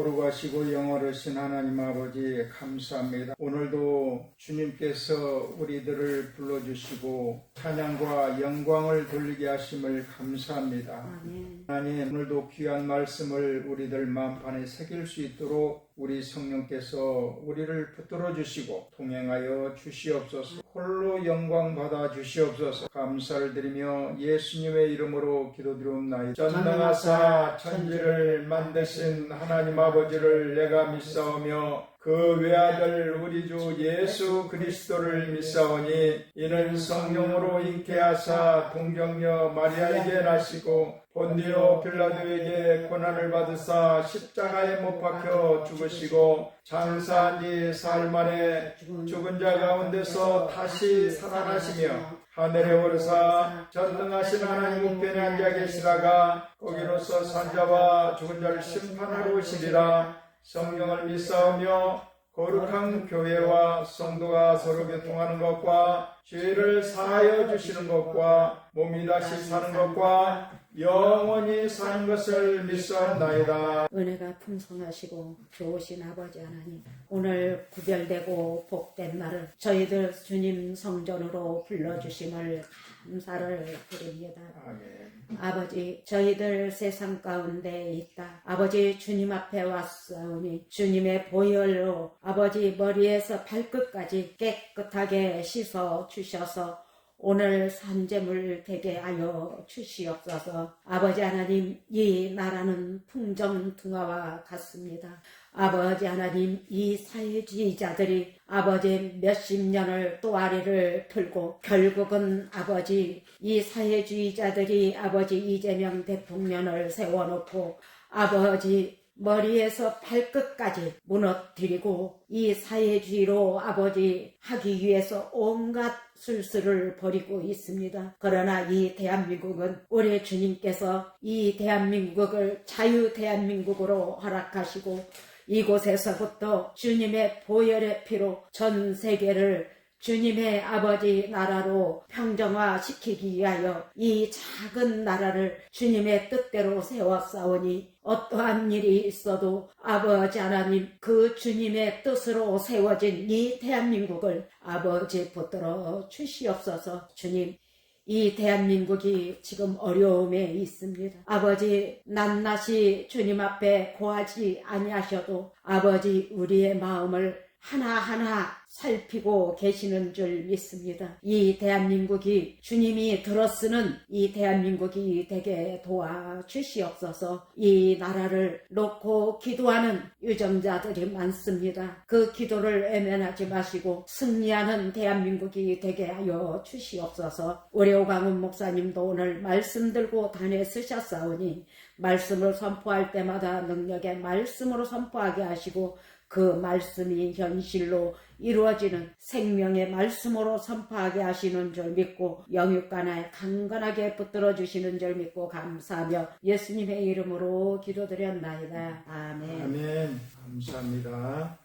거룩하시고 영원하신 하나님 아버지 감사합니다. 오늘도 주님께서 우리들을 불러주시고 찬양과 영광을 돌리게 하심을 감사합니다. 아멘. 하나님, 오늘도 귀한 말씀을 우리들 마음판에 새길 수 있도록 우리 성령께서 우리를 붙들어 주시고 동행하여 주시옵소서. 홀로 영광 받아 주시옵소서. 감사를 드리며 예수님의 이름으로 기도드리옵나이다. 전능하사 천지를 만드신 하나님 아버지를 내가 믿사오며 그 외아들 우리 주 예수 그리스도를 믿사오니 이는 성령으로 잉태하사 동정녀 마리아에게 나시고 본디오 빌라도에게 고난을 받으사 십자가에 못 박혀 죽으시고 장사한 지 사흘 만에 죽은 자 가운데서 다시 살아나시며 하늘에 오르사 전능하신 하나님 우편에 앉아 계시다가 거기로서 산자와 죽은 자를 심판하러 오시리라. 성령을 믿사오며 거룩한 교회와 성도가 서로 교통하는 것과 죄를 사하여 주시는 것과 몸이 다시 사는 것과 영원히 사는 것을 믿사옵나이다. 은혜가 풍성하시고 좋으신 아버지 하나님, 오늘 구별되고 복된 날을 저희들 주님 성전으로 불러주심을 감사를 드립니다. 아멘. 아버지, 저희들 세상 가운데 있다. 아버지, 주님 앞에 왔사오니 주님의 보혈로 아버지 머리에서 발끝까지 깨끗하게 씻어 주셔서 오늘 산재물 되게 하여 주시옵소서. 아버지 하나님, 이 나라는 풍정등화와 같습니다. 아버지 하나님, 이 사회주의자들이 아버지 몇십 년을 또아리를 들고 결국은 아버지 이 사회주의자들이 아버지 이재명 대통령을 세워놓고 아버지 머리에서 발끝까지 무너뜨리고 이 사회주의로 아버지 하기 위해서 온갖 술수를 벌이고 있습니다. 그러나 이 대한민국은 우리 주님께서 이 대한민국을 자유 대한민국으로 허락하시고 이곳에서부터 주님의 보혈의 피로 전 세계를 주님의 아버지 나라로 평정화시키기 위하여 이 작은 나라를 주님의 뜻대로 세웠사오니 어떠한 일이 있어도 아버지 하나님 그 주님의 뜻으로 세워진 이 대한민국을 아버지 붙들어 주시옵소서. 주님, 이 대한민국이 지금 어려움에 있습니다. 아버지, 낱낱이 주님 앞에 고하지 아니하셔도 아버지 우리의 마음을 하나하나 살피고 계시는 줄 믿습니다. 이 대한민국이 주님이 들어쓰는 이 대한민국이 되게 도와주시옵소서. 이 나라를 놓고 기도하는 유정자들이 많습니다. 그 기도를 외면하지 마시고 승리하는 대한민국이 되게 하여 주시옵소서. 우리 오강훈 목사님도 오늘 말씀 들고 단에 쓰셨사오니 말씀을 선포할 때마다 능력의 말씀으로 선포하게 하시고 그 말씀이 현실로 이루어지는 생명의 말씀으로 선포하게 하시는 줄 믿고 영육간에 강건하게 붙들어 주시는 줄 믿고 감사하며 예수님의 이름으로 기도드렸나이다. 아멘. 아멘. 감사합니다.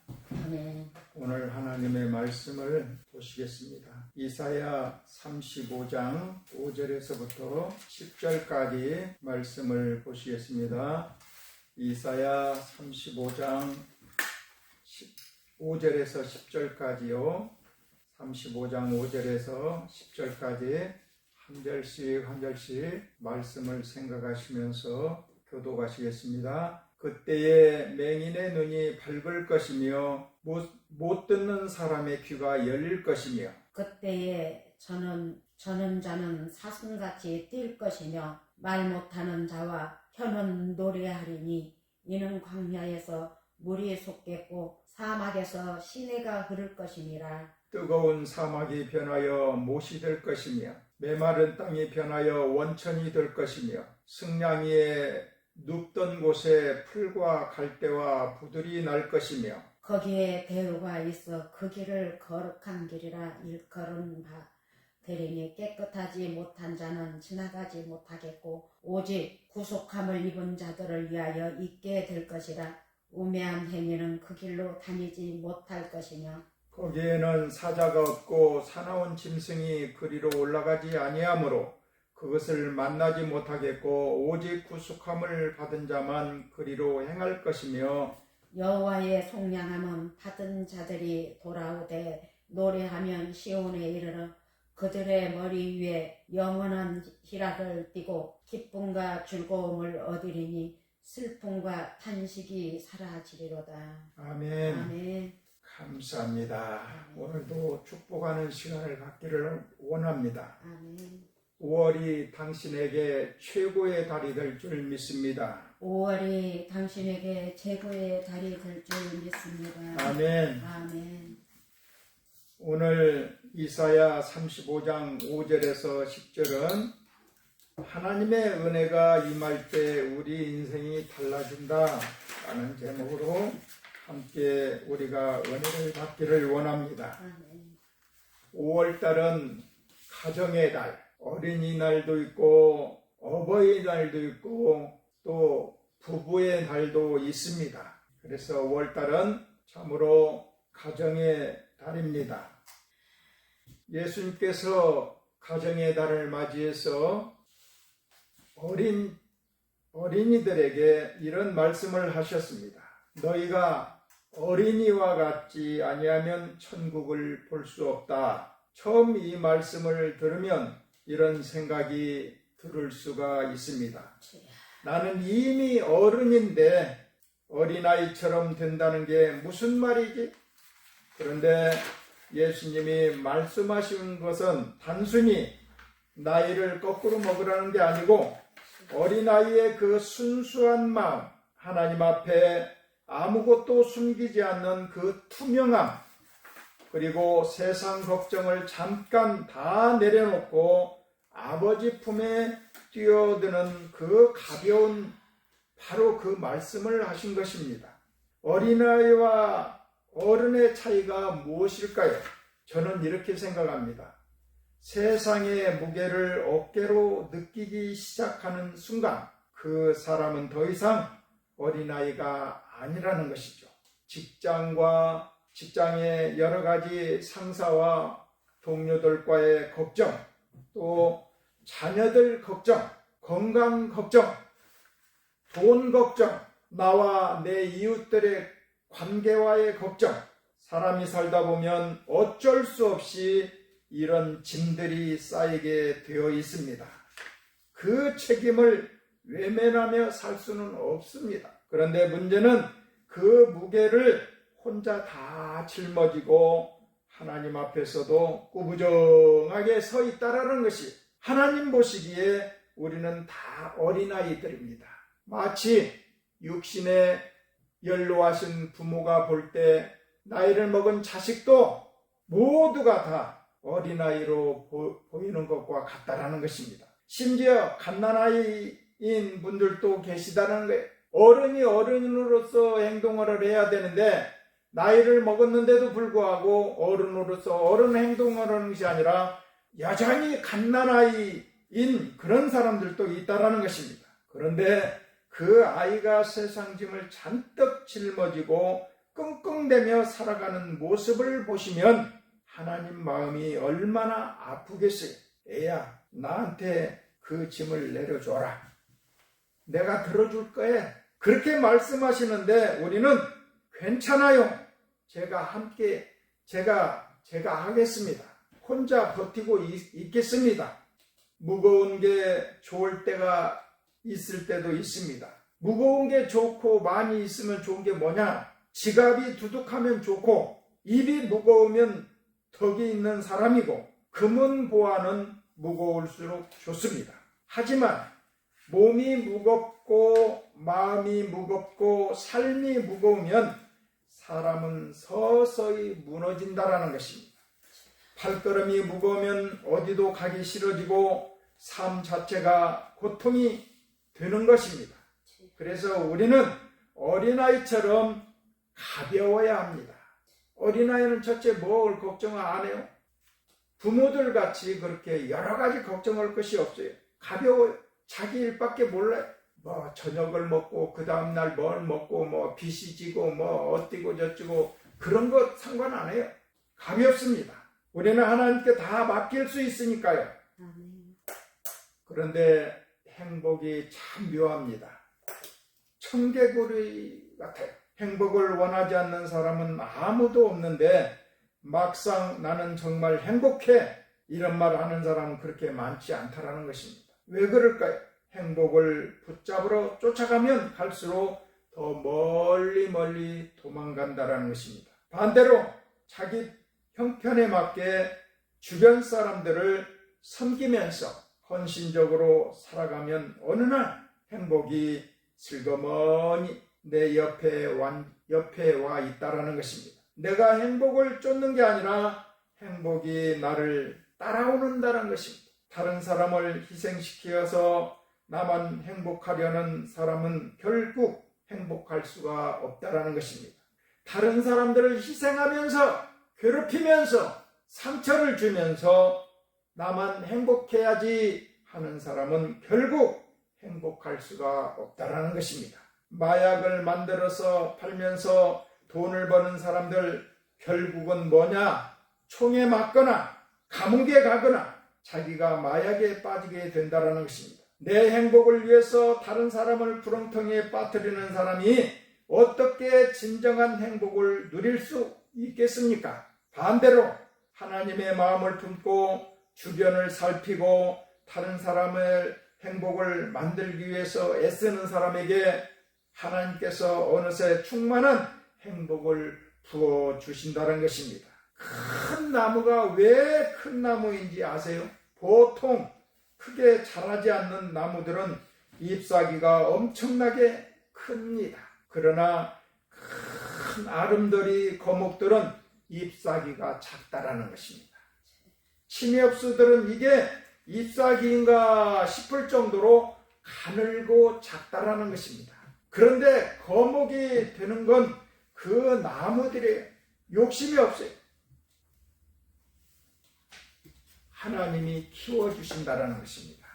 아멘. 오늘 하나님의 말씀을 보시겠습니다. 이사야 35장 5절에서부터 10절까지 말씀을 보시겠습니다. 이사야 35장 5절에서 10절까지요. 35장 5절에서 10절까지 한 절씩 말씀을 생각하시면서 교독하시겠습니다. 그때에 맹인의 눈이 밝을 것이며 못 듣는 사람의 귀가 열릴 것이며 그때에 저는 자는 사슴같이 뛸 것이며 말 못하는 자와 혀는 노래하리니 이는 광야에서 물이 솟겠고 사막에서 시내가 흐를 것이니라. 뜨거운 사막이 변하여 못이 될 것이며 메마른 땅이 변하여 원천이 될 것이며 승냥이에 눕던 곳에 풀과 갈대와 부들이 날 것이며 거기에 대우가 있어 그 길을 거룩한 길이라 일컬은 바 되리니 깨끗하지 못한 자는 지나가지 못하겠고 오직 구속함을 입은 자들을 위하여 있게 될 것이라. 우매한 행위는 그 길로 다니지 못할 것이며 거기에는 사자가 없고 사나운 짐승이 그리로 올라가지 아니하므로 그것을 만나지 못하겠고 오직 구속함을 받은 자만 그리로 행할 것이며 여호와의 속량함은 받은 자들이 돌아오되 노래하면 시온에 이르러 그들의 머리 위에 영원한 희락을 띠고 기쁨과 즐거움을 얻으리니 슬픔과 탄식이 사라지리로다. 아멘. 아멘. 감사합니다. 오늘도 축복하는 시간을 갖기를 원합니다. 아멘. 5월이 당신에게 최고의 달이 될 줄 믿습니다. 5월이 당신에게 최고의 달이 될 줄 믿습니다. 아멘. 아멘. 오늘 이사야 35장 5절에서 10절은 하나님의 은혜가 임할 때 우리 인생이 달라진다 라는 제목으로 함께 우리가 은혜를 받기를 원합니다. 아멘. 5월달은 가정의 달, 어린이날도 있고 어버이날도 있고 또 부부의 날도 있습니다. 그래서 5월달은 참으로 가정의 달입니다. 예수님께서 가정의 달을 맞이해서 어린이들에게 이런 말씀을 하셨습니다. 너희가 어린이와 같지 아니하면 천국을 볼 수 없다. 처음 이 말씀을 들으면 이런 생각이 들을 수가 있습니다. 나는 이미 어른인데 어린아이처럼 된다는 게 무슨 말이지? 그런데 예수님이 말씀하신 것은 단순히 나이를 거꾸로 먹으라는 게 아니고 어린아이의 그 순수한 마음, 하나님 앞에 아무것도 숨기지 않는 그 투명함, 그리고 세상 걱정을 잠깐 다 내려놓고 아버지 품에 뛰어드는 그 가벼운 바로 그 말씀을 하신 것입니다. 어린아이와 어른의 차이가 무엇일까요? 저는 이렇게 생각합니다. 세상의 무게를 어깨로 느끼기 시작하는 순간 그 사람은 더 이상 어린아이가 아니라는 것이죠. 직장의 여러 가지 상사와 동료들과의 걱정, 또 자녀들 걱정, 건강 걱정, 돈 걱정, 나와 내 이웃들의 관계와의 걱정, 사람이 살다 보면 어쩔 수 없이 이런 짐들이 쌓이게 되어 있습니다. 그 책임을 외면하며 살 수는 없습니다. 그런데 문제는 그 무게를 혼자 다 짊어지고 하나님 앞에서도 꾸부정하게 서 있다라는 것이 하나님 보시기에 우리는 다 어린아이들입니다. 마치 육신에 연로하신 부모가 볼 때 나이를 먹은 자식도 모두가 다 어린아이로 보이는 것과 같다라는 것입니다. 심지어 갓난아이인 분들도 계시다는 거예요. 어른이 어른으로서 행동을 해야 되는데 나이를 먹었는데도 불구하고 어른으로서 어른 행동을 하는 것이 아니라 여전히 갓난아이인 그런 사람들도 있다라는 것입니다. 그런데 그 아이가 세상 짐을 잔뜩 짊어지고 끙끙대며 살아가는 모습을 보시면 하나님 마음이 얼마나 아프겠어요. 애야, 나한테 그 짐을 내려줘라. 내가 들어줄 거야. 그렇게 말씀하시는데 우리는 괜찮아요. 제가 하겠습니다. 혼자 버티고 있겠습니다. 무거운 게 좋을 때가 있을 때도 있습니다. 무거운 게 좋고 많이 있으면 좋은 게 뭐냐? 지갑이 두둑하면 좋고 입이 무거우면 덕이 있는 사람이고 금은 보화는 무거울수록 좋습니다. 하지만 몸이 무겁고 마음이 무겁고 삶이 무거우면 사람은 서서히 무너진다라는 것입니다. 발걸음이 무거우면 어디도 가기 싫어지고 삶 자체가 고통이 되는 것입니다. 그래서 우리는 어린아이처럼 가벼워야 합니다. 어린아이는 첫째 뭘 걱정을 안 해요? 부모들 같이 그렇게 여러 가지 걱정할 것이 없어요. 가벼워요. 자기 일밖에 몰라요. 뭐 저녁을 먹고 그 다음날 뭘 먹고 뭐 빚이 지고 뭐 어디고 저찌고 그런 것 상관 안 해요. 가볍습니다. 우리는 하나님께 다 맡길 수 있으니까요. 그런데 행복이 참 묘합니다. 청개구리 같아요. 행복을 원하지 않는 사람은 아무도 없는데 막상 나는 정말 행복해 이런 말 하는 사람은 그렇게 많지 않다라는 것입니다. 왜 그럴까요? 행복을 붙잡으러 쫓아가면 갈수록 더 멀리 도망간다라는 것입니다. 반대로 자기 형편에 맞게 주변 사람들을 섬기면서 헌신적으로 살아가면 어느 날 행복이 슬그머니 내 옆에 와 있다라는 것입니다. 내가 행복을 쫓는 게 아니라 행복이 나를 따라오는다는 것입니다. 다른 사람을 희생시켜서 나만 행복하려는 사람은 결국 행복할 수가 없다라는 것입니다. 다른 사람들을 희생하면서 괴롭히면서 상처를 주면서 나만 행복해야지 하는 사람은 결국 행복할 수가 없다라는 것입니다. 마약을 만들어서 팔면서 돈을 버는 사람들 결국은 뭐냐? 총에 맞거나 감옥에 가거나 자기가 마약에 빠지게 된다는 것입니다. 내 행복을 위해서 다른 사람을 구렁텅이에 빠뜨리는 사람이 어떻게 진정한 행복을 누릴 수 있겠습니까? 반대로 하나님의 마음을 품고 주변을 살피고 다른 사람의 행복을 만들기 위해서 애쓰는 사람에게 하나님께서 어느새 충만한 행복을 부어주신다는 것입니다. 큰 나무가 왜 큰 나무인지 아세요? 보통 크게 자라지 않는 나무들은 잎사귀가 엄청나게 큽니다. 그러나 큰 아름드리 거목들은 잎사귀가 작다라는 것입니다. 침엽수들은 이게 잎사귀인가 싶을 정도로 가늘고 작다라는 것입니다. 그런데 거목이 되는 건 그 나무들의 욕심이 없어요. 하나님이 키워주신다라는 것입니다.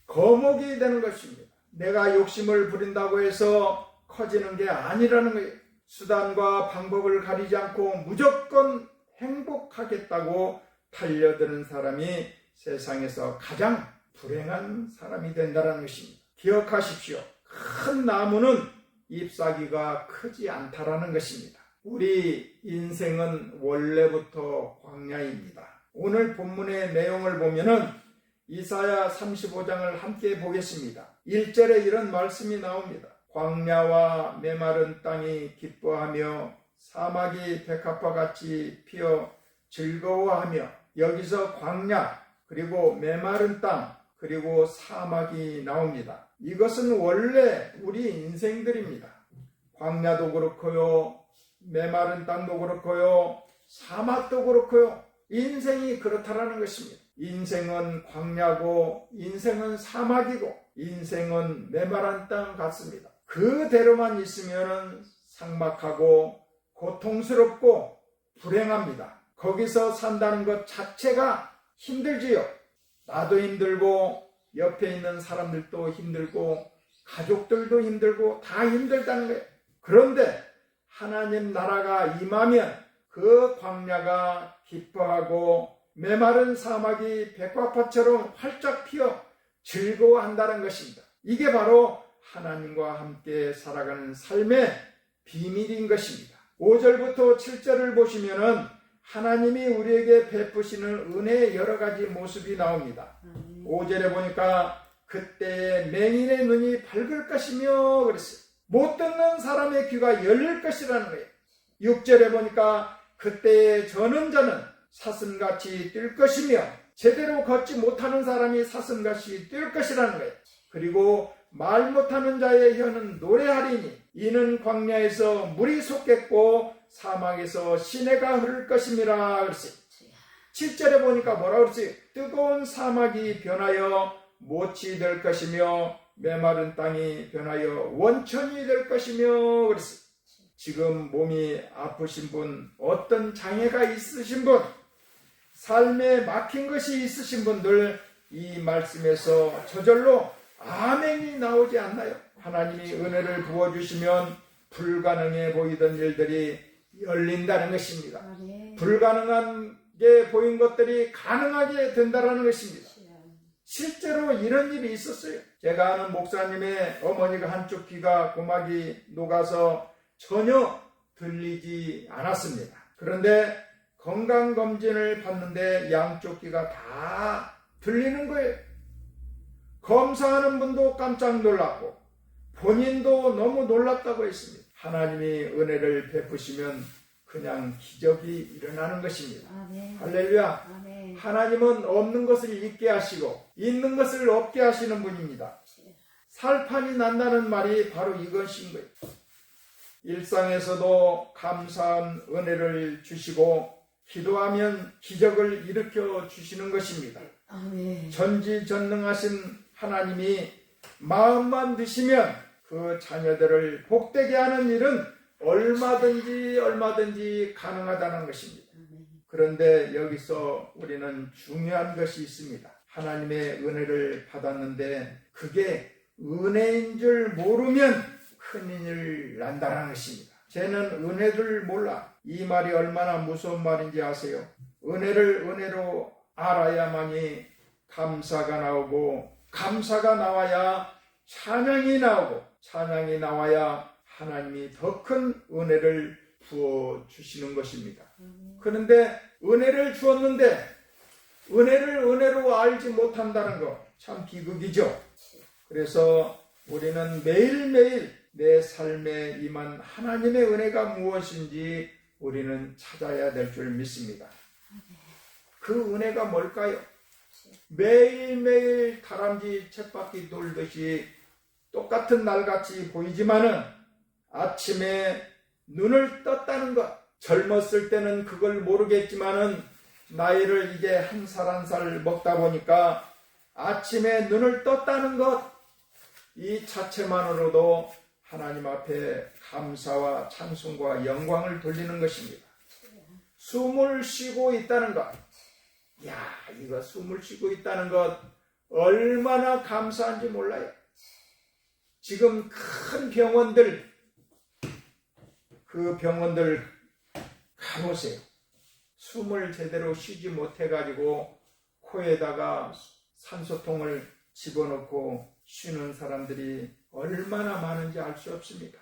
거목이 되는 것입니다. 내가 욕심을 부린다고 해서 커지는 게 아니라는 거예요. 수단과 방법을 가리지 않고 무조건 행복하겠다고 달려드는 사람이 세상에서 가장 불행한 사람이 된다는 것입니다. 기억하십시오. 큰 나무는 잎사귀가 크지 않다라는 것입니다. 우리 인생은 원래부터 광야입니다. 오늘 본문의 내용을 보면은 이사야 35장을 함께 보겠습니다. 1절에 이런 말씀이 나옵니다. 광야와 메마른 땅이 기뻐하며 사막이 백합화같이 피어 즐거워하며, 여기서 광야 그리고 메마른 땅 그리고 사막이 나옵니다. 이것은 원래 우리 인생들입니다. 광야도 그렇고요, 메마른 땅도 그렇고요, 사막도 그렇고요. 인생이 그렇다라는 것입니다. 인생은 광야고 인생은 사막이고 인생은 메마른 땅 같습니다. 그대로만 있으면 삭막하고 고통스럽고 불행합니다. 거기서 산다는 것 자체가 힘들지요. 나도 힘들고 옆에 있는 사람들도 힘들고 가족들도 힘들고 다 힘들다는 거예요. 그런데 하나님 나라가 임하면 그 광야가 기뻐하고 메마른 사막이 백화파처럼 활짝 피어 즐거워한다는 것입니다. 이게 바로 하나님과 함께 살아가는 삶의 비밀인 것입니다. 5절부터 7절을 보시면은 하나님이 우리에게 베푸시는 은혜의 여러 가지 모습이 나옵니다. 5절에 보니까 그때의 맹인의 눈이 밝을 것이며 그랬어요. 못 듣는 사람의 귀가 열릴 것이라는 거예요. 6절에 보니까 그때의 저는 자는 사슴같이 뛸 것이며 제대로 걷지 못하는 사람이 사슴같이 뛸 것이라는 거예요. 그리고 말 못하는 자의 혀는 노래하리니 이는 광야에서 물이 솟겠고 사막에서 시내가 흐를 것임이라 그랬어요. 7절에 보니까 뭐라 그랬어요? 뜨거운 사막이 변하여 못이 될 것이며 메마른 땅이 변하여 원천이 될 것이며 그랬어요. 지금 몸이 아프신 분, 어떤 장애가 있으신 분, 삶에 막힌 것이 있으신 분들, 이 말씀에서 저절로 아멘이 나오지 않나요? 하나님이 은혜를 부어주시면 불가능해 보이던 일들이 열린다는 것입니다. 불가능한 게 보인 것들이 가능하게 된다는 것입니다. 실제로 이런 일이 있었어요. 제가 아는 목사님의 어머니가 한쪽 귀가 고막이 녹아서 전혀 들리지 않았습니다. 그런데 건강검진을 받는데 양쪽 귀가 다 들리는 거예요. 검사하는 분도 깜짝 놀랐고 본인도 너무 놀랐다고 했습니다. 하나님이 은혜를 베푸시면 그냥 기적이 일어나는 것입니다. 아멘. 할렐루야. 아멘. 하나님은 없는 것을 있게 하시고 있는 것을 없게 하시는 분입니다. 살판이 난다는 말이 바로 이것인 거예요. 일상에서도 감사한 은혜를 주시고 기도하면 기적을 일으켜 주시는 것입니다. 아멘. 전지전능하신 하나님이 마음만 드시면 그 자녀들을 복되게 하는 일은 얼마든지 가능하다는 것입니다. 그런데 여기서 우리는 중요한 것이 있습니다. 하나님의 은혜를 받았는데 그게 은혜인 줄 모르면 큰일 난다는 것입니다. 쟤는 은혜를 몰라. 이 말이 얼마나 무서운 말인지 아세요? 은혜를 은혜로 알아야만이 감사가 나오고 감사가 나와야 찬양이 나오고 찬양이 나와야 하나님이 더 큰 은혜를 부어주시는 것입니다. 그런데 은혜를 주었는데 은혜를 은혜로 알지 못한다는 거 참 비극이죠. 그래서 우리는 매일매일 내 삶에 임한 하나님의 은혜가 무엇인지 우리는 찾아야 될 줄 믿습니다. 그 은혜가 뭘까요? 매일매일 다람쥐 쳇바퀴 돌듯이 똑같은 날같이 보이지만은 아침에 눈을 떴다는 것, 젊었을 때는 그걸 모르겠지만은 나이를 이제 한 살 한 살 먹다 보니까 아침에 눈을 떴다는 것, 이 자체만으로도 하나님 앞에 감사와 찬송과 영광을 돌리는 것입니다. 숨을 쉬고 있다는 것, 이거 숨을 쉬고 있다는 것 얼마나 감사한지 몰라요. 지금 큰 병원들, 그 병원들 가보세요. 숨을 제대로 쉬지 못해가지고 코에다가 산소통을 집어넣고 쉬는 사람들이 얼마나 많은지 알 수 없습니다.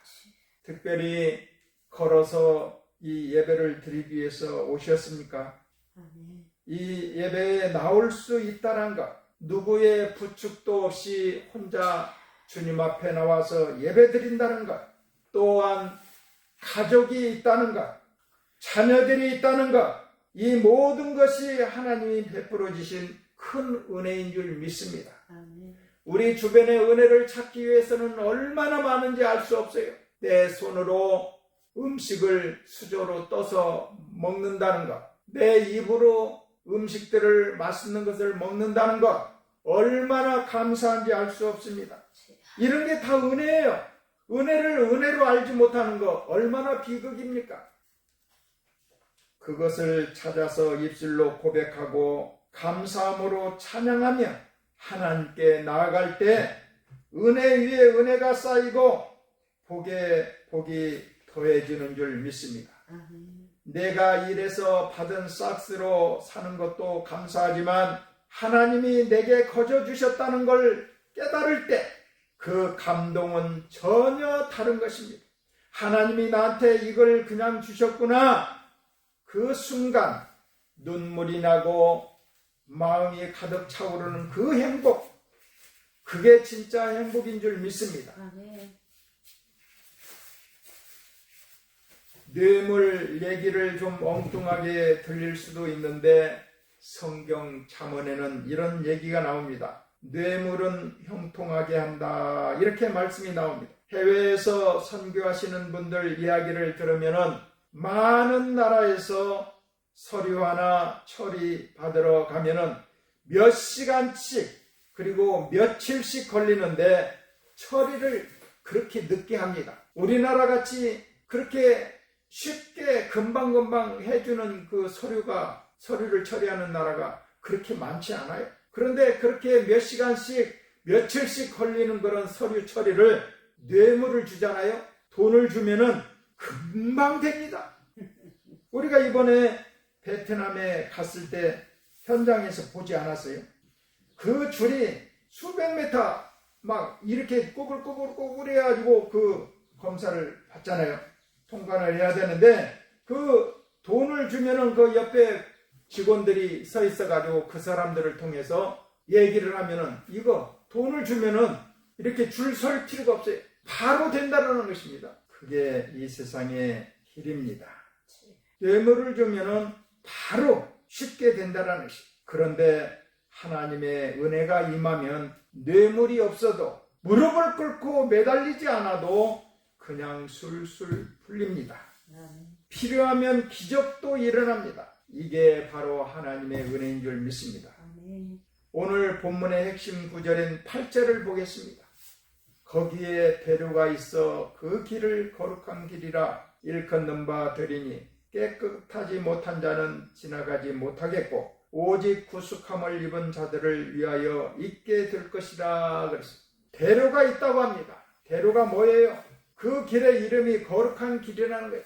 특별히 걸어서 이 예배를 드리기 위해서 오셨습니까? 이 예배에 나올 수 있다는 것, 누구의 부축도 없이 혼자 주님 앞에 나와서 예배 드린다는 것, 또한 가족이 있다는 것, 자녀들이 있다는 것, 이 모든 것이 하나님이 베풀어 주신 큰 은혜인 줄 믿습니다. 우리 주변의 은혜를 찾기 위해서는 얼마나 많은지 알 수 없어요. 내 손으로 음식을 수저로 떠서 먹는다는 것, 내 입으로 음식들을 맛있는 것을 먹는다는 것, 얼마나 감사한지 알 수 없습니다. 이런 게 다 은혜예요. 은혜를 은혜로 알지 못하는 것 얼마나 비극입니까? 그것을 찾아서 입술로 고백하고 감사함으로 찬양하며 하나님께 나아갈 때 은혜 위에 은혜가 쌓이고 복에 복이 더해지는 줄 믿습니다. 내가 일해서 받은 싹스로 사는 것도 감사하지만 하나님이 내게 거저 주셨다는 걸 깨달을 때 그 감동은 전혀 다른 것입니다. 하나님이 나한테 이걸 그냥 주셨구나. 그 순간 눈물이 나고 마음이 가득 차오르는 그 행복, 그게 진짜 행복인 줄 믿습니다. 뇌물 얘기를 좀 엉뚱하게 들릴 수도 있는데 성경 잠언에는 이런 얘기가 나옵니다. 뇌물은 형통하게 한다, 이렇게 말씀이 나옵니다. 해외에서 선교하시는 분들 이야기를 들으면은 많은 나라에서 서류 하나 처리받으러 가면은 몇 시간씩 그리고 며칠씩 걸리는데 처리를 그렇게 늦게 합니다. 우리나라 같이 그렇게 쉽게 금방금방 해주는 그 서류를 처리하는 나라가 그렇게 많지 않아요. 그런데 그렇게 몇 시간씩 며칠씩 걸리는 그런 서류 처리를 뇌물을 주잖아요. 돈을 주면은 금방 됩니다. 우리가 이번에 베트남에 갔을 때 현장에서 보지 않았어요? 그 줄이 수백 미터 막 이렇게 꼬불꼬불 해가지고 그 검사를 받잖아요. 통관을 해야 되는데 그 돈을 주면은 그 옆에 직원들이 서 있어가지고 그 사람들을 통해서 얘기를 하면은 이거 돈을 주면은 이렇게 줄 설 필요가 없어요. 바로 된다는 것입니다. 그게 이 세상의 길입니다. 뇌물을 주면은 바로 쉽게 된다는 것입니다. 그런데 하나님의 은혜가 임하면 뇌물이 없어도 무릎을 꿇고 매달리지 않아도 그냥 술술 풀립니다. 필요하면 기적도 일어납니다. 이게 바로 하나님의 은혜인 줄 믿습니다. 오늘 본문의 핵심 구절인 8절을 보겠습니다. 거기에 대로가 있어 그 길을 거룩한 길이라 일컫는 바 되리니 깨끗하지 못한 자는 지나가지 못하겠고 오직 구속함을 입은 자들을 위하여 있게 될 것이라 그랬습니다. 대로가 있다고 합니다. 대로가 뭐예요? 그 길의 이름이 거룩한 길이라는 거예요.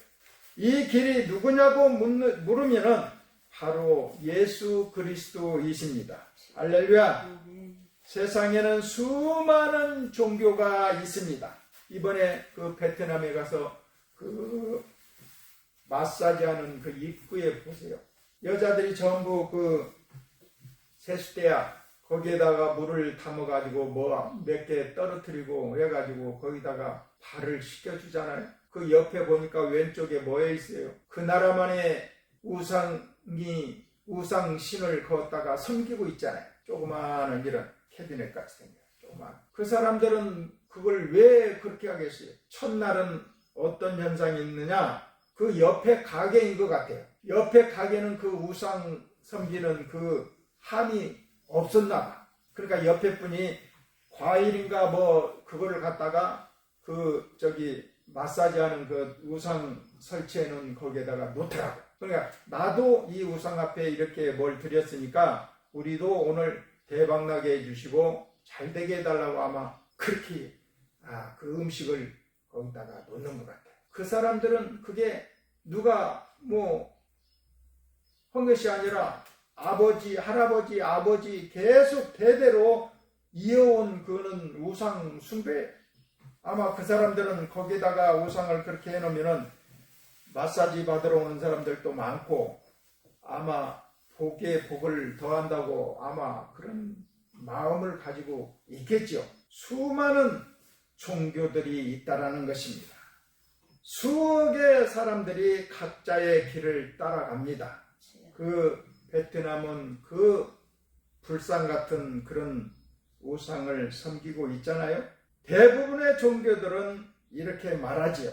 이 길이 누구냐고 물으면은 바로 예수 그리스도이십니다. 할렐루야. 세상에는 수많은 종교가 있습니다. 이번에 그 베트남에 가서 그 마사지하는 그 입구에 보세요. 여자들이 전부 그 세수대야 거기에다가 물을 담아가지고 뭐 몇 개 떨어뜨리고 해가지고 거기다가 발을 씻겨주잖아요. 그 옆에 보니까 왼쪽에 뭐에 있어요? 그 나라만의 우상신을 거기다가 섬기고 있잖아요. 조그마한 이런 캐비넷 같이 생겨요. 조그만. 그 사람들은 그걸 왜 그렇게 하겠어요? 첫날은 어떤 현상이 있느냐? 그 옆에 가게인 것 같아요. 옆에 가게는 그 우상 섬기는 그 함이 없었나 봐. 그러니까 옆에 분이 과일인가 뭐 그거를 갖다가 그 마사지하는 그 우상 설치해 놓은 거기에다가 놓더라고. 그러니까 나도 이 우상 앞에 이렇게 뭘 드렸으니까 우리도 오늘 대박나게 해주시고 잘 되게 해달라고 아마 그렇게 그 음식을 거기다가 놓는 것 같아요. 그 사람들은 그게 누가 한 것이 아니라 아버지, 할아버지, 아버지 계속 대대로 이어온 그는 우상 숭배. 아마 그 사람들은 거기다가 우상을 그렇게 해놓으면은 마사지 받으러 오는 사람들도 많고 아마 복에 복을 더한다고 아마 그런 마음을 가지고 있겠죠. 수많은 종교들이 있다라는 것입니다. 수억의 사람들이 각자의 길을 따라갑니다. 그 베트남은 그 불상 같은 그런 우상을 섬기고 있잖아요. 대부분의 종교들은 이렇게 말하지요.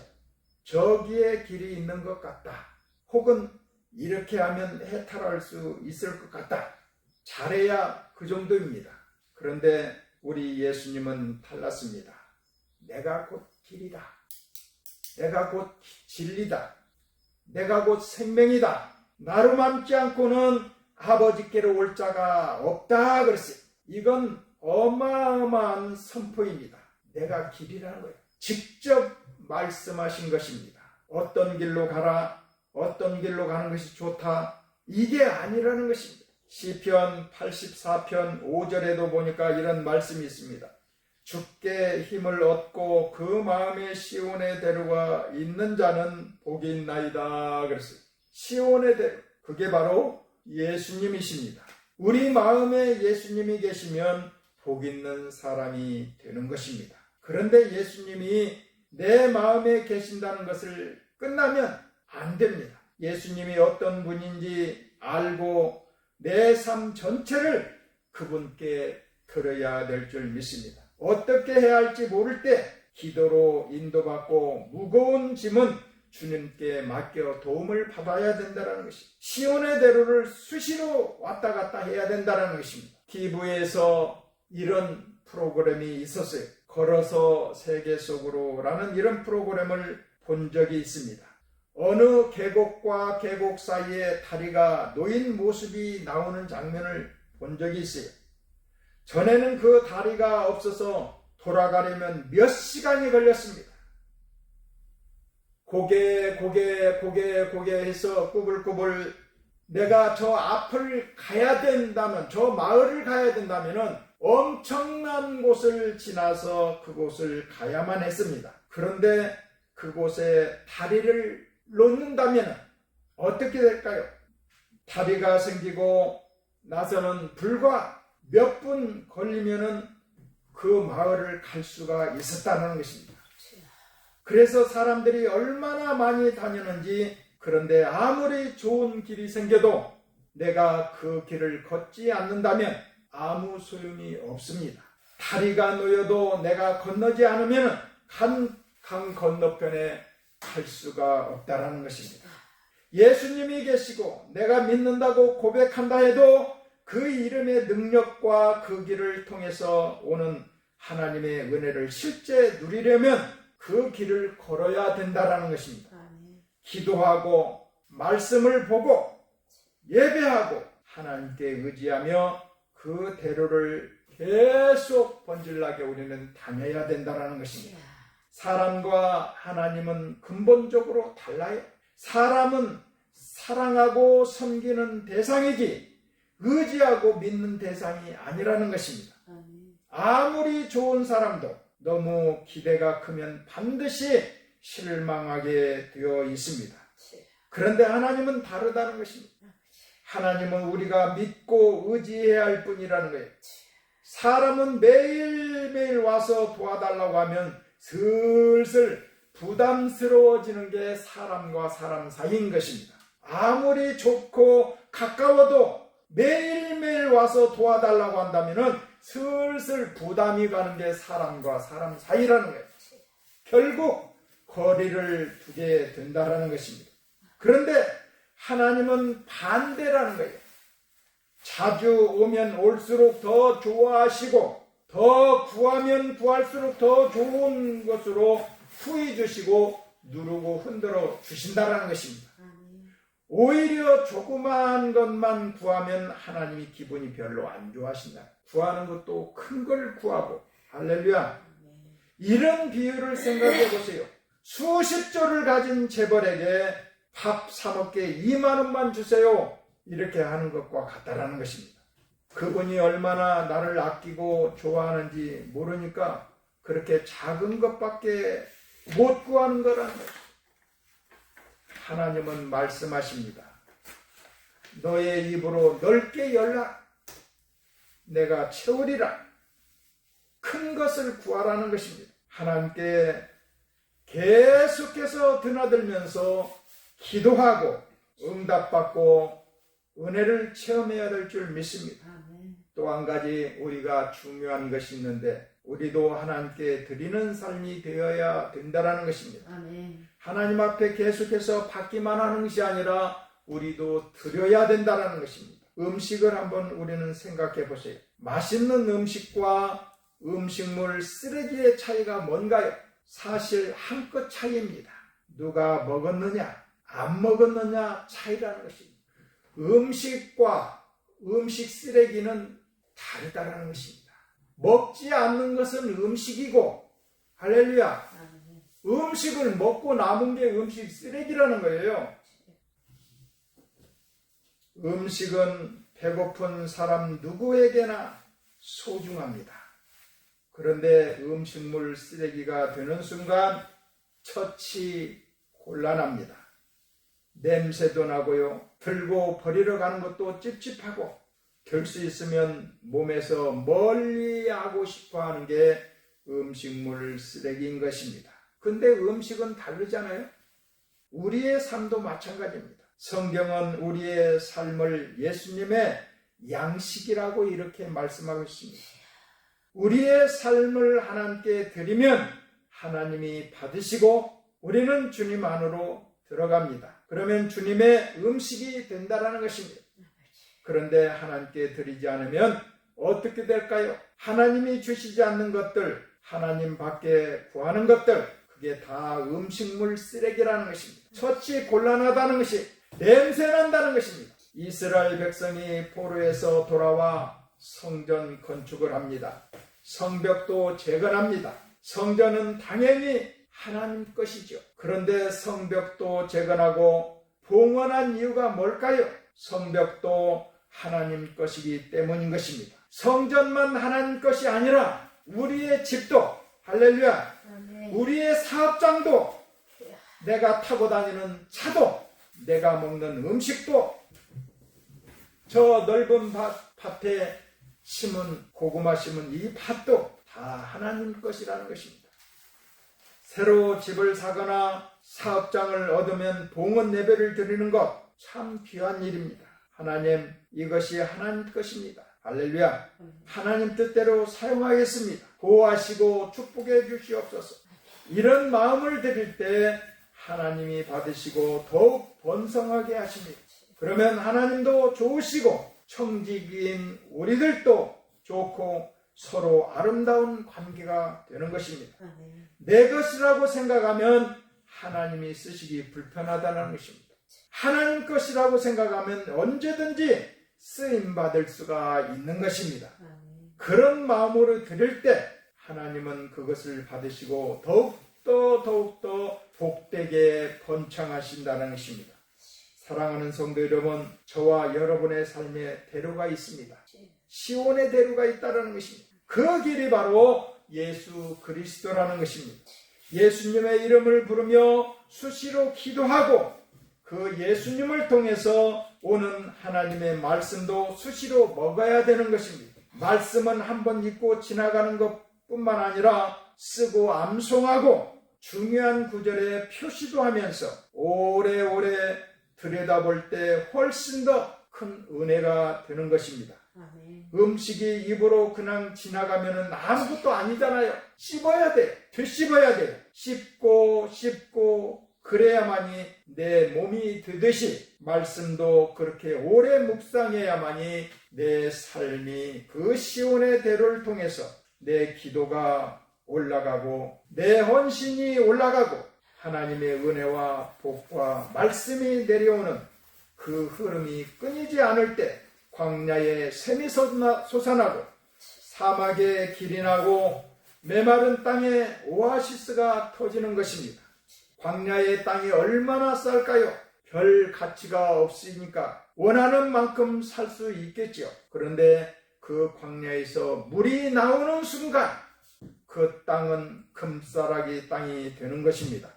저기에 길이 있는 것 같다. 혹은 이렇게 하면 해탈할 수 있을 것 같다. 잘해야 그 정도입니다. 그런데 우리 예수님은 달랐습니다. 내가 곧 길이다. 내가 곧 진리다. 내가 곧 생명이다. 나로 맘지 않고는 아버지께로 올 자가 없다 그랬어요. 이건 어마어마한 선포입니다. 내가 길이라는 거예요. 직접 말씀하신 것입니다. 어떤 길로 가라, 어떤 길로 가는 것이 좋다, 이게 아니라는 것입니다. 시편 84편 5절에도 보니까 이런 말씀이 있습니다. 주께 힘을 얻고 그 마음에 시온의 대로가 있는 자는 복이 있나이다 그랬어요. 시온의 대로, 그게 바로 예수님이십니다. 우리 마음에 예수님이 계시면 복 있는 사람이 되는 것입니다. 그런데 예수님이 내 마음에 계신다는 것을 끝나면 안 됩니다. 예수님이 어떤 분인지 알고 내 삶 전체를 그분께 드려야 될 줄 믿습니다. 어떻게 해야 할지 모를 때 기도로 인도받고 무거운 짐은 주님께 맡겨 도움을 받아야 된다는 것입니다. 시온의 대로를 수시로 왔다 갔다 해야 된다는 것입니다. TV에서 이런 프로그램이 있었어요. 걸어서 세계 속으로 라는 이런 프로그램을 본 적이 있습니다. 어느 계곡과 계곡 사이에 다리가 놓인 모습이 나오는 장면을 본 적이 있어요. 전에는 그 다리가 없어서 돌아가려면 몇 시간이 걸렸습니다. 고개 해서 꾸불꾸불 내가 저 앞을 가야 된다면, 저 마을을 가야 된다면 엄청난 곳을 지나서 그곳을 가야만 했습니다. 그런데 그곳에 다리를 놓는다면 어떻게 될까요? 다리가 생기고 나서는 불과 몇 분 걸리면은 그 마을을 갈 수가 있었다는 것입니다. 그래서 사람들이 얼마나 많이 다녔는지, 그런데 아무리 좋은 길이 생겨도 내가 그 길을 걷지 않는다면 아무 소용이 없습니다. 다리가 놓여도 내가 건너지 않으면 강 건너편에 갈 수가 없다라는 것입니다. 예수님이 계시고 내가 믿는다고 고백한다 해도 그 이름의 능력과 그 길을 통해서 오는 하나님의 은혜를 실제 누리려면 그 길을 걸어야 된다라는 것입니다. 기도하고 말씀을 보고 예배하고 하나님께 의지하며 그 대로를 계속 번질나게 우리는 다녀야 된다라는 것입니다. 사람과 하나님은 근본적으로 달라요. 사람은 사랑하고 섬기는 대상이지 의지하고 믿는 대상이 아니라는 것입니다. 아무리 좋은 사람도 너무 기대가 크면 반드시 실망하게 되어 있습니다. 그런데 하나님은 다르다는 것입니다. 하나님은 우리가 믿고 의지해야 할 뿐이라는 거예요. 사람은 매일매일 와서 도와달라고 하면 슬슬 부담스러워지는 게 사람과 사람 사이인 것입니다. 아무리 좋고 가까워도 매일매일 와서 도와달라고 한다면 슬슬 부담이 가는 게 사람과 사람 사이라는 거예요. 결국 거리를 두게 된다는 것입니다. 그런데 하나님은 반대라는 거예요. 자주 오면 올수록 더 좋아하시고 더 구하면 구할수록 더 좋은 것으로 후히 주시고 누르고 흔들어 주신다는 것입니다. 오히려 조그마한 것만 구하면 하나님이 기분이 별로 안 좋아하신다. 구하는 것도 큰 걸 구하고, 할렐루야. 이런 비유를 생각해 보세요. 수십 조를 가진 재벌에게 밥 사 먹게 2만 원만 주세요, 이렇게 하는 것과 같다라는 것입니다. 그분이 얼마나 나를 아끼고 좋아하는지 모르니까 그렇게 작은 것밖에 못 구하는 거라는 거예요. 하나님은 말씀하십니다. 너의 입으로 넓게 열라. 내가 채우리라. 큰 것을 구하라는 것입니다. 하나님께 계속해서 드나들면서 기도하고 응답받고 은혜를 체험해야 될 줄 믿습니다. 또 한 가지 우리가 중요한 것이 있는데, 우리도 하나님께 드리는 삶이 되어야 된다는 것입니다. 하나님 앞에 계속해서 받기만 하는 것이 아니라 우리도 드려야 된다는 것입니다. 음식을 한번 우리는 생각해 보세요. 맛있는 음식과 음식물 쓰레기의 차이가 뭔가요? 사실 한 끗 차이입니다. 누가 먹었느냐 안 먹었느냐 차이라는 것입니다. 음식과 음식 쓰레기는 다르다는 것입니다. 먹지 않는 것은 음식이고, 할렐루야, 음식을 먹고 남은 게 음식 쓰레기라는 거예요. 음식은 배고픈 사람 누구에게나 소중합니다. 그런데 음식물 쓰레기가 되는 순간 처치 곤란합니다. 냄새도 나고요, 들고 버리러 가는 것도 찝찝하고, 될 수 있으면 몸에서 멀리 하고 싶어 하는 게 음식물 쓰레기인 것입니다. 근데 음식은 다르잖아요. 우리의 삶도 마찬가지입니다. 성경은 우리의 삶을 예수님의 양식이라고 이렇게 말씀하고 있습니다. 우리의 삶을 하나님께 드리면 하나님이 받으시고 우리는 주님 안으로 들어갑니다. 그러면 주님의 음식이 된다는 것입니다. 그런데 하나님께 드리지 않으면 어떻게 될까요? 하나님이 주시지 않는 것들, 하나님 밖에 구하는 것들, 그게 다 음식물 쓰레기라는 것입니다. 처치 곤란하다는 것이, 냄새난다는 것입니다. 이스라엘 백성이 포로에서 돌아와 성전 건축을 합니다. 성벽도 재건합니다. 성전은 당연히 하나님 것이죠. 그런데 성벽도 재건하고 봉헌한 이유가 뭘까요? 성벽도 하나님 것이기 때문인 것입니다. 성전만 하나님 것이 아니라 우리의 집도, 할렐루야, 우리의 사업장도 내가 타고 다니는 차도, 내가 먹는 음식도, 저 넓은 밭에 심은 고구마 심은 이 밭도 다 하나님 것이라는 것입니다. 새로 집을 사거나 사업장을 얻으면 봉헌 예배를 드리는 것 참 귀한 일입니다. 하나님, 이것이 하나님 것입니다. 할렐루야. 하나님 뜻대로 사용하겠습니다. 보호하시고 축복해 주시옵소서. 이런 마음을 드릴 때 하나님이 받으시고 더욱 번성하게 하십니다. 그러면 하나님도 좋으시고 청지기인 우리들도 좋고 서로 아름다운 관계가 되는 것입니다. 내 것이라고 생각하면 하나님이 쓰시기 불편하다는 것입니다. 하나님 것이라고 생각하면 언제든지 쓰임받을 수가 있는 것입니다. 그런 마음으로 드릴 때 하나님은 그것을 받으시고 더욱더 복되게 번창하신다는 것입니다. 사랑하는 성도 여러분, 저와 여러분의 삶에 대로가 있습니다. 시온의 대로가 있다는 것입니다. 그 길이 바로 예수 그리스도라는 것입니다. 예수님의 이름을 부르며 수시로 기도하고 그 예수님을 통해서 오는 하나님의 말씀도 수시로 먹어야 되는 것입니다. 말씀은 한번 읽고 지나가는 것뿐만 아니라 쓰고 암송하고 중요한 구절에 표시도 하면서 오래오래 들여다볼 때 훨씬 더 큰 은혜가 되는 것입니다. 음식이 입으로 그냥 지나가면 아무것도 아니잖아요. 씹어야 돼요. 되씹어야 돼요. 씹고 그래야만이 내 몸이 되듯이 말씀도 그렇게 오래 묵상해야만이 내 삶이 그 시온의 대로를 통해서 내 기도가 올라가고 내 헌신이 올라가고 하나님의 은혜와 복과 말씀이 내려오는 그 흐름이 끊이지 않을 때 광야에 샘이 솟아나고 사막에 길이 나고 메마른 땅에 오아시스가 터지는 것입니다. 광야의 땅이 얼마나 쌀까요? 별 가치가 없으니까 원하는 만큼 살 수 있겠죠. 그런데 그 광야에서 물이 나오는 순간 그 땅은 금싸라기 땅이 되는 것입니다.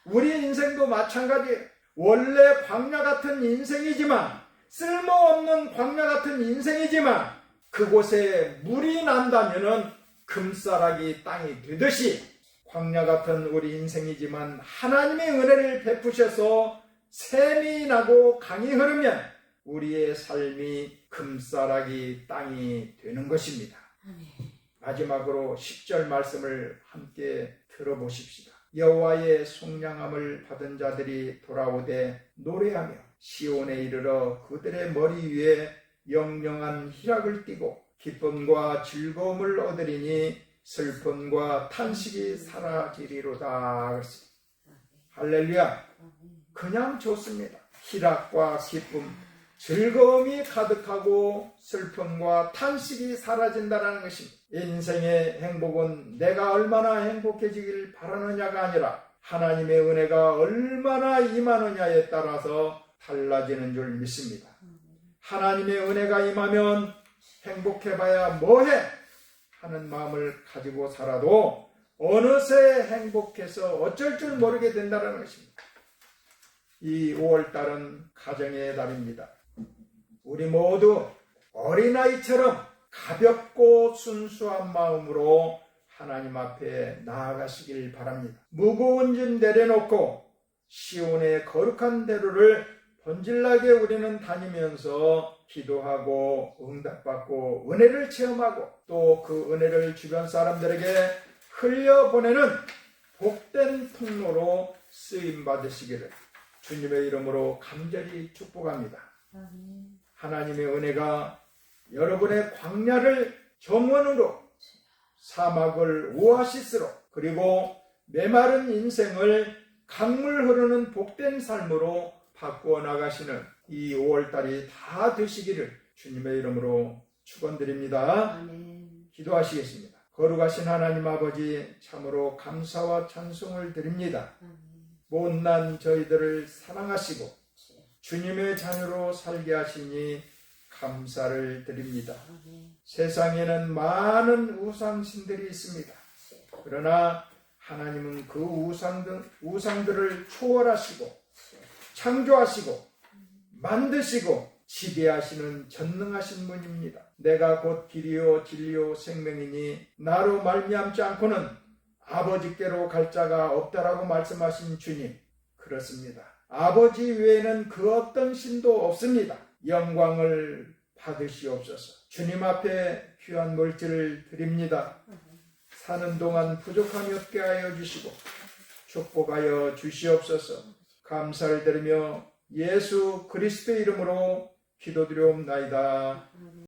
우리 인생도 마찬가지예요. 원래 광야 같은 인생이지만, 쓸모없는 광야 같은 인생이지만 그곳에 물이 난다면은 금싸라기 땅이 되듯이 광야 같은 우리 인생이지만 하나님의 은혜를 베푸셔서 샘이 나고 강이 흐르면 우리의 삶이 금싸라기 땅이 되는 것입니다. 마지막으로 10절 말씀을 함께 들어보십시다. 여호와의 속량함을 받은 자들이 돌아오되 노래하며 시온에 이르러 그들의 머리 위에 영영한 희락을 띠고 기쁨과 즐거움을 얻으리니 슬픔과 탄식이 사라지리로다. 할렐루야. 그냥 좋습니다. 희락과 기쁨, 즐거움이 가득하고 슬픔과 탄식이 사라진다는 것입니다. 인생의 행복은 내가 얼마나 행복해지길 바라느냐가 아니라 하나님의 은혜가 얼마나 임하느냐에 따라서 달라지는 줄 믿습니다. 하나님의 은혜가 임하면 행복해봐야 뭐해? 하는 마음을 가지고 살아도 어느새 행복해서 어쩔 줄 모르게 된다는 것입니다. 이 5월달은 가정의 달입니다. 우리 모두 어린아이처럼 가볍고 순수한 마음으로 하나님 앞에 나아가시길 바랍니다. 무거운 짐 내려놓고 시온의 거룩한 대로를 번질나게 우리는 다니면서 기도하고 응답받고 은혜를 체험하고 또 그 은혜를 주변 사람들에게 흘려보내는 복된 통로로 쓰임받으시기를 주님의 이름으로 간절히 축복합니다. 하나님의 은혜가 여러분의 광야를 정원으로, 사막을 오아시스로, 그리고 메마른 인생을 강물 흐르는 복된 삶으로 바꾸어 나가시는 이 5월달이 다 되시기를 주님의 이름으로 축원드립니다. 기도하시겠습니다. 거룩하신 하나님 아버지, 참으로 감사와 찬송을 드립니다. 못난 저희들을 사랑하시고 주님의 자녀로 살게 하시니 감사를 드립니다. 세상에는 많은 우상신들이 있습니다. 그러나 하나님은 그 우상들을 초월하시고 창조하시고 만드시고 지배하시는 전능하신 분입니다. 내가 곧 길이요 진리요 생명이니 나로 말미암지 않고는 아버지께로 갈 자가 없다라고 말씀하신 주님, 그렇습니다. 아버지 외에는 그 어떤 신도 없습니다. 영광을 받으시옵소서. 주님 앞에 귀한 물질을 드립니다. 사는 동안 부족함이 없게 하여 주시고 축복하여 주시옵소서. 감사를 드리며 예수 그리스도의 이름으로 기도드리옵나이다.